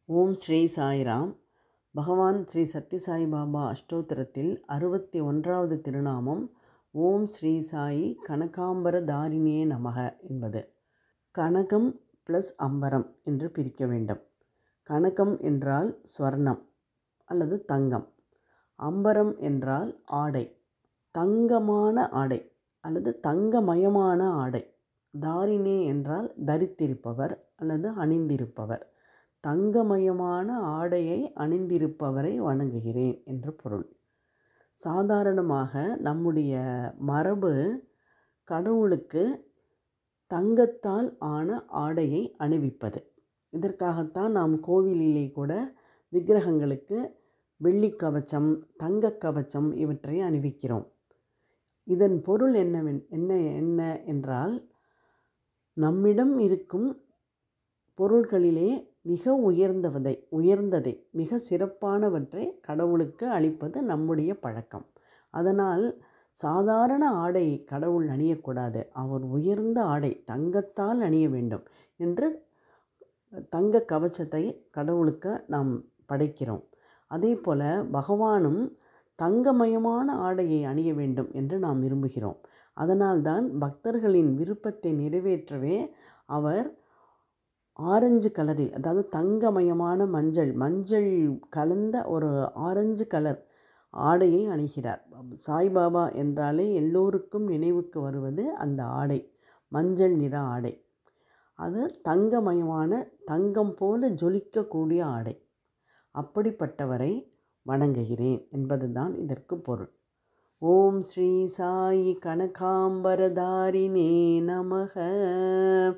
ஓம் ஸ்ரீ சாய்ராம். பகவான் ஸ்ரீ சத்யசாய் பாபா அஷ்டோத்திரத்தில் 61வது திருநாமம் ஓம் ஸ்ரீ சாயி கனகாம்பர தாரிணியே நமக என்பது. கனகம் ப்ளஸ் அம்பரம் என்று பிரிக்க வேண்டும். கனகம் என்றால் ஸ்வர்ணம் அல்லது தங்கம். அம்பரம் என்றால் ஆடை, தங்கமான ஆடை அல்லது தங்கமயமான ஆடை. தாரிணே என்றால் தரித்திருப்பவர் அல்லது அணிந்திருப்பவர். தங்கமயமான ஆடையை அணிந்திருப்பவரை வணங்குகிறேன் என்று பொருள். சாதாரணமாக நம்முடைய மரபு கடவுளுக்கு தங்கத்தால் ஆன ஆடையை அணிவிப்பது. இதற்காகத்தான் நாம் கோவிலிலே கூட விக்கிரகங்களுக்கு வெள்ளி கவச்சம், தங்க கவச்சம் இவற்றை அணிவிக்கிறோம். இதன் பொருள் என்ன என்றால், நம்மிடம் இருக்கும் பொருள்களிலே மிக உயர்ந்ததை மிக சிறப்பானவற்றை கடவுளுக்கு அளிப்பது நம்முடைய பழக்கம். அதனால் சாதாரண ஆடை கடவுள் அணியக்கூடாது, அவர் உயர்ந்த ஆடை தங்கத்தால் அணிய வேண்டும் என்று தங்க கவச்சத்தை கடவுளுக்கு நாம் படைக்கிறோம். அதே போல பகவானும் தங்கமயமான ஆடையை அணிய வேண்டும் என்று நாம் விரும்புகிறோம். அதனால்தான் பக்தர்களின் விருப்பத்தை நிறைவேற்றவே அவர் ஆரஞ்சு கலரில், அதாவது தங்கமயமான மஞ்சள் கலந்த ஒரு ஆரஞ்சு கலர் ஆடையை அணிகிறார். சாய்பாபா என்றாலே எல்லோருக்கும் நினைவுக்கு வருவது அந்த ஆடை, மஞ்சள் நிற ஆடை. அது தங்கமயமான, தங்கம் போல ஜொலிக்கக்கூடிய ஆடை. அப்படிப்பட்டவரை வணங்குகிறேன் என்பதுதான் இதற்கு பொருள். ஓம் ஸ்ரீ சாயி கனகாம்பரதாரிணே நமக.